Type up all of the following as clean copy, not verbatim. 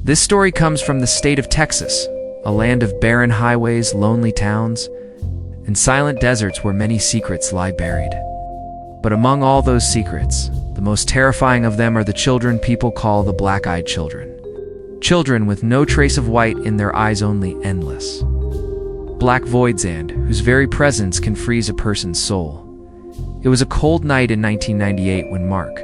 This story comes from the state of Texas, a land of barren highways, lonely towns, and silent deserts where many secrets lie buried. But among all those secrets, the most terrifying of them are the children people call the black-eyed children. Children with no trace of white in their eyes, only endless black voids, and whose very presence can freeze a person's soul. It was a cold night in 1998 when Mark,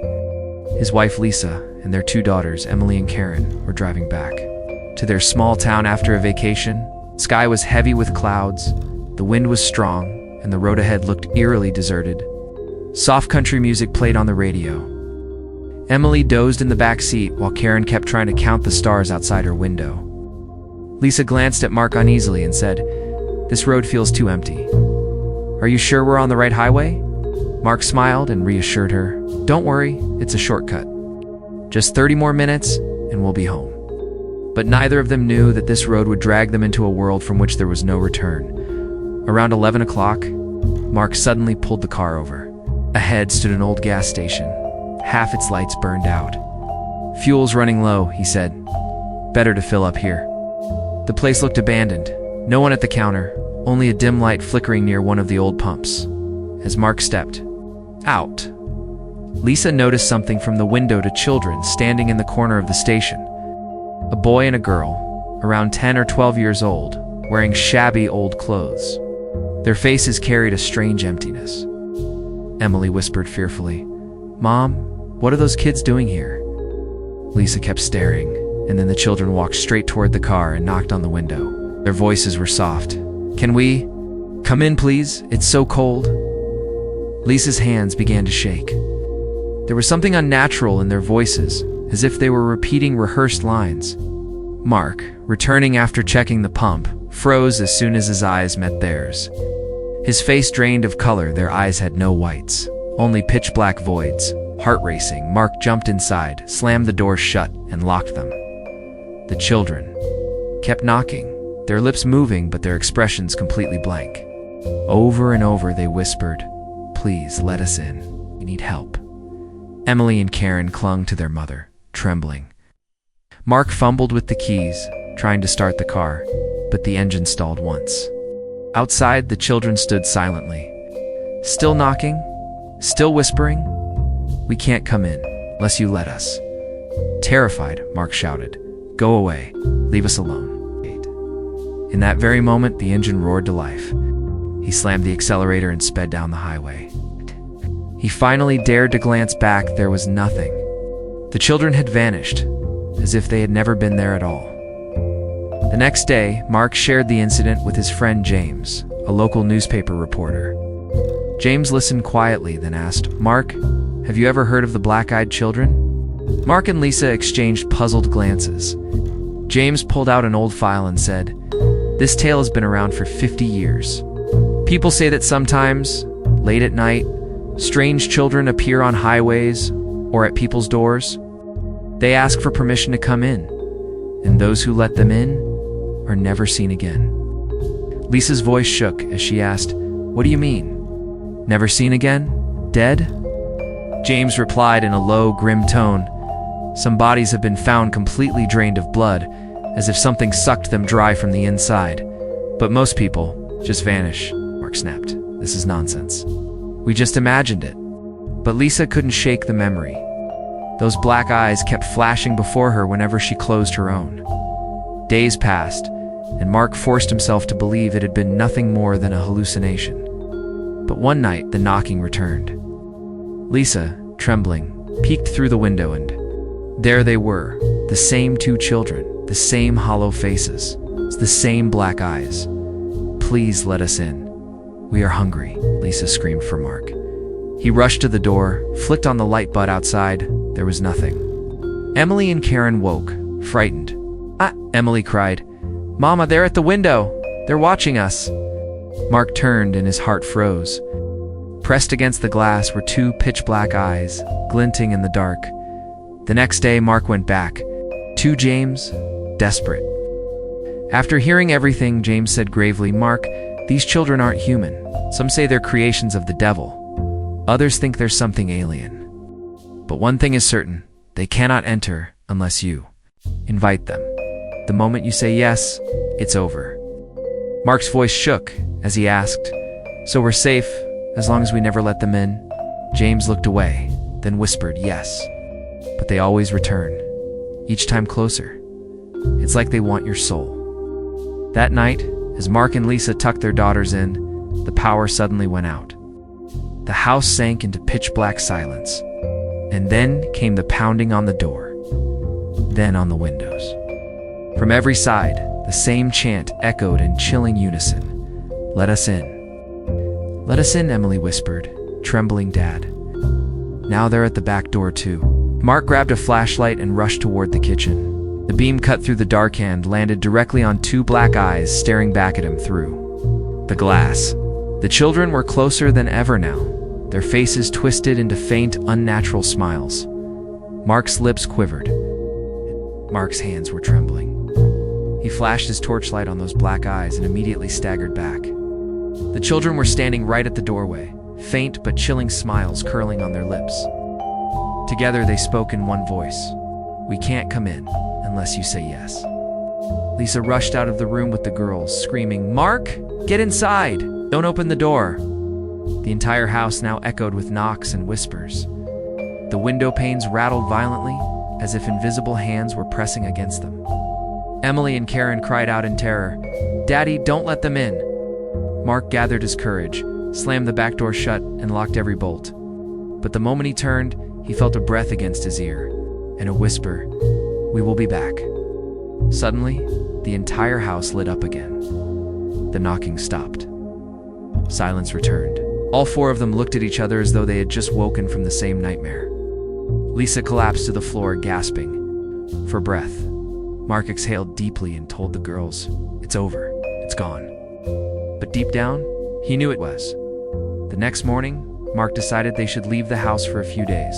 his wife Lisa, and their two daughters, Emily and Karen, were driving back to their small town after a vacation. The sky was heavy with clouds, the wind was strong, and the road ahead looked eerily deserted. Soft country music played on the radio. Emily dozed in the back seat while Karen kept trying to count the stars outside her window. Lisa glanced at Mark uneasily and said, "This road feels too empty. Are you sure we're on the right highway?" Mark smiled and reassured her, "Don't worry, it's a shortcut. Just 30 more minutes and we'll be home." But neither of them knew that this road would drag them into a world from which there was no return. Around 11 o'clock, Mark suddenly pulled the car over. Ahead stood an old gas station. Half its lights burned out. "Fuel's running low," he said. "Better to fill up here." The place looked abandoned. No one at the counter, only a dim light flickering near one of the old pumps. As Mark stepped out, Lisa noticed something from the window to children standing in the corner of the station. A boy and a girl, around 10 or 12 years old, wearing shabby old clothes. Their faces carried a strange emptiness. Emily whispered fearfully, "Mom, what are those kids doing here?" Lisa kept staring, and then the children walked straight toward the car and knocked on the window. Their voices were soft. "Can we come in, please? It's so cold." Lisa's hands began to shake. There was something unnatural in their voices, as if they were repeating rehearsed lines. Mark, returning after checking the pump, froze as soon as his eyes met theirs. His face drained of color, their eyes had no whites, only pitch-black voids. Heart racing, Mark jumped inside, slammed the doors shut, and locked them. The children kept knocking, their lips moving but their expressions completely blank. Over and over they whispered, "Please let us in. We need help." Emily and Karen clung to their mother, trembling. Mark fumbled with the keys, trying to start the car, but the engine stalled once. Outside, the children stood silently. Still knocking, still whispering, "We can't come in, unless you let us." Terrified, Mark shouted, "Go away, leave us alone." In that very moment, the engine roared to life. He slammed the accelerator and sped down the highway. He finally dared to glance back. There was nothing. The children had vanished, as if they had never been there at all. The next day, Mark shared the incident with his friend James, a local newspaper reporter. James listened quietly, then asked, "Mark, have you ever heard of the black-eyed children?" Mark and Lisa exchanged puzzled glances. James pulled out an old file and said, "This tale has been around for 50 years. People say that sometimes, late at night, strange children appear on highways or at people's doors. They ask for permission to come in, and those who let them in are never seen again." Lisa's voice shook as she asked, "What do you mean? Never seen again? Dead?" James replied in a low, grim tone, "Some bodies have been found completely drained of blood, as if something sucked them dry from the inside. But most people just vanish." Mark snapped, "This is nonsense. We just imagined it." But Lisa couldn't shake the memory. Those black eyes kept flashing before her whenever she closed her own. Days passed, and Mark forced himself to believe it had been nothing more than a hallucination. But one night, the knocking returned. Lisa, trembling, peeked through the window, and there they were, the same two children, the same hollow faces, the same black eyes. "Please let us in. We are hungry," Lisa screamed for Mark. He rushed to the door, flicked on the light, but outside, there was nothing. Emily and Karen woke, frightened. "Ah!" Emily cried. "Mama, they're at the window! They're watching us!" Mark turned and his heart froze. Pressed against the glass were two pitch-black eyes, glinting in the dark. The next day, Mark went back to James, desperate. After hearing everything, James said gravely, "Mark, these children aren't human. Some say they're creations of the devil. Others think there's something alien. But one thing is certain, they cannot enter unless you Invite them. The moment you say yes, it's over. Mark's voice shook as he asked, "So we're safe, as long as we never let them in?" James looked away, then whispered, "Yes. But they always return, each time closer. It's like they want your soul." That night, as Mark and Lisa tucked their daughters in, the power suddenly went out. The house sank into pitch-black silence, and then came the pounding on the door, then on the windows. From every side, the same chant echoed in chilling unison, "Let us in." "Let us in," Emily whispered, trembling. "Dad." Now they're at the back door too. Mark grabbed a flashlight and rushed toward the kitchen. The beam cut through the dark hand, landed directly on two black eyes staring back at him through the glass. The children were closer than ever now, their faces twisted into faint, unnatural smiles. Mark's lips quivered. Mark's hands were trembling. He flashed his torchlight on those black eyes and immediately staggered back. The children were standing right at the doorway, faint but chilling smiles curling on their lips. Together they spoke in one voice, "We can't come in unless you say yes." Lisa rushed out of the room with the girls, screaming, "Mark, get inside! Don't open the door!" The entire house now echoed with knocks and whispers. The window panes rattled violently, as if invisible hands were pressing against them. Emily and Karen cried out in terror, "Daddy, don't let them in!" Mark gathered his courage, slammed the back door shut, and locked every bolt. But the moment he turned, he felt a breath against his ear, and a whisper, "We will be back." Suddenly, the entire house lit up again. The knocking stopped. Silence returned. All four of them looked at each other as though they had just woken from the same nightmare. Lisa collapsed to the floor, gasping for breath. Mark exhaled deeply and told the girls, "It's over. It's gone." But deep down, he knew it was. The next morning, Mark decided they should leave the house for a few days.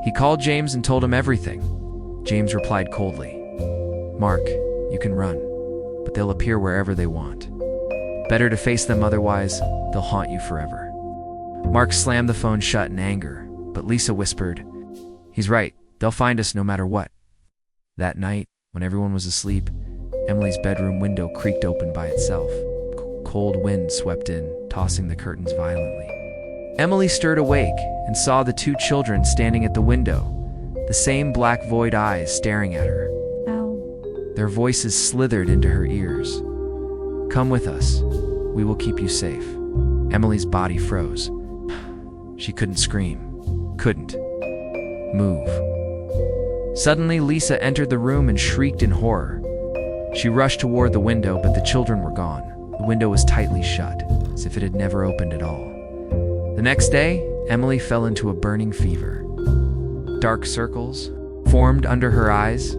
He called James and told him everything. James replied coldly, "Mark, you can run, but they'll appear wherever they want. Better to face them, otherwise they'll haunt you forever." Mark slammed the phone shut in anger, but Lisa whispered, "He's right, they'll find us no matter what." That night, when everyone was asleep, Emily's bedroom window creaked open by itself. Cold wind swept in, tossing the curtains violently. Emily stirred awake and saw the two children standing at the window, the same black void eyes staring at her. Ow. Their voices slithered into her ears. "Come with us. We will keep you safe." Emily's body froze. She couldn't scream, couldn't move. Suddenly, Lisa entered the room and shrieked in horror. She rushed toward the window, but the children were gone. The window was tightly shut, as if it had never opened at all. The next day, Emily fell into a burning fever. Dark circles formed under her eyes.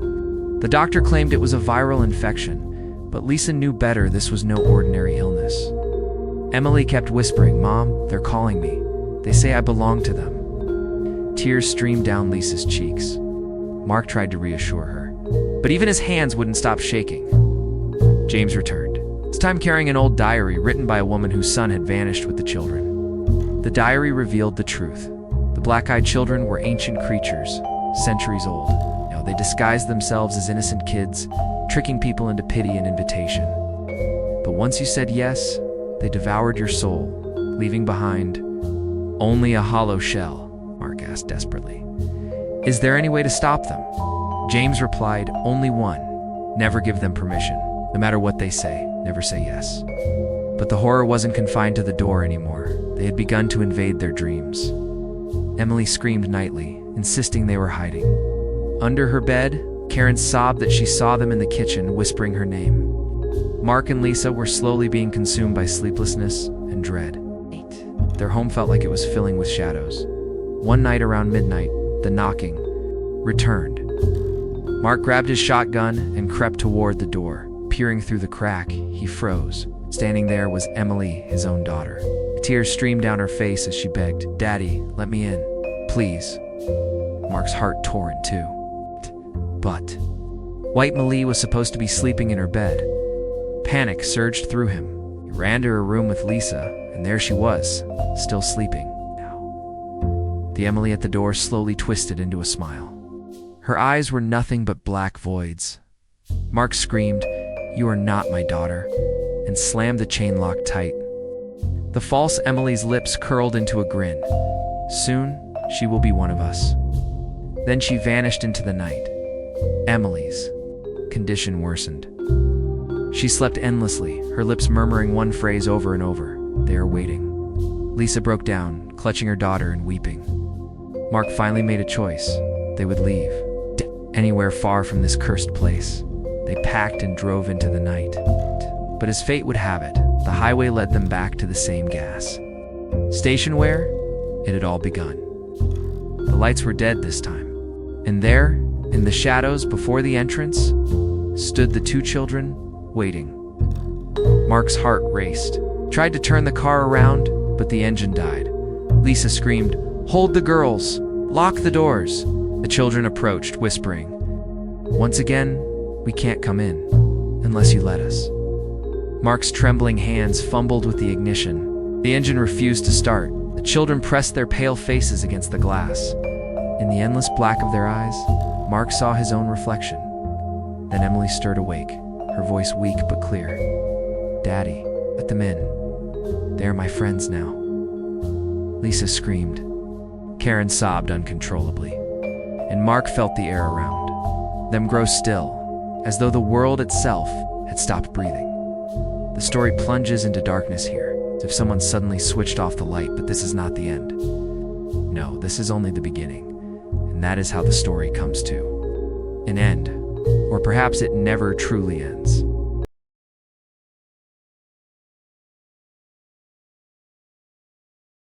The doctor claimed it was a viral infection, but Lisa knew better. This was no ordinary illness. Emily kept whispering, "Mom, they're calling me. They say I belong to them." Tears streamed down Lisa's cheeks. Mark tried to reassure her, but even his hands wouldn't stop shaking. James returned, this time carrying an old diary written by a woman whose son had vanished with the children. The diary revealed the truth. The black-eyed children were ancient creatures, centuries old. Now, they disguised themselves as innocent kids, tricking people into pity and invitation. But once you said yes, they devoured your soul, leaving behind only a hollow shell. Mark asked desperately, "Is there any way to stop them?" James replied, "Only one. Never give them permission. No matter what they say, never say yes." But the horror wasn't confined to the door anymore. They had begun to invade their dreams. Emily screamed nightly, insisting they were hiding. Under her bed, Karen sobbed that she saw them in the kitchen, whispering her name. Mark and Lisa were slowly being consumed by sleeplessness and dread. Their home felt like it was filling with shadows. One night around midnight, the knocking returned. Mark grabbed his shotgun and crept toward the door. Peering through the crack, he froze. Standing there was Emily, his own daughter. Tears streamed down her face as she begged, "Daddy, let me in, please." Mark's heart tore in two. But White Malie was supposed to be sleeping in her bed. Panic surged through him. He ran to her room with Lisa, and there she was, still sleeping. The Emily at the door slowly twisted into a smile. Her eyes were nothing but black voids. Mark screamed, "You are not my daughter," and slammed the chain lock tight. The false Emily's lips curled into a grin. Soon, she will be one of us. Then she vanished into the night. Emily's condition worsened. She slept endlessly, her lips murmuring one phrase over and over, "They are waiting." Lisa broke down, clutching her daughter and weeping. Mark finally made a choice. They would leave. Anywhere far from this cursed place. They packed and drove into the night. But as fate would have it, the highway led them back to the same gas station where it had all begun. The lights were dead this time. And there, in the shadows before the entrance, stood the two children, waiting. Mark's heart raced. Tried to turn the car around, but the engine died. Lisa screamed, "Hold the girls! Lock the doors!" The children approached, whispering, "Once again, we can't come in, unless you let us." Mark's trembling hands fumbled with the ignition. The engine refused to start. The children pressed their pale faces against the glass. In the endless black of their eyes, Mark saw his own reflection. Then Emily stirred awake, her voice weak but clear. "Daddy, let them in. They are my friends now." Lisa screamed. Karen sobbed uncontrollably. And Mark felt the air around them grow still, as though the world itself had stopped breathing. The story plunges into darkness here, as if someone suddenly switched off the light, but this is not the end. No, this is only the beginning, and that is how the story comes to an end. Or perhaps it never truly ends.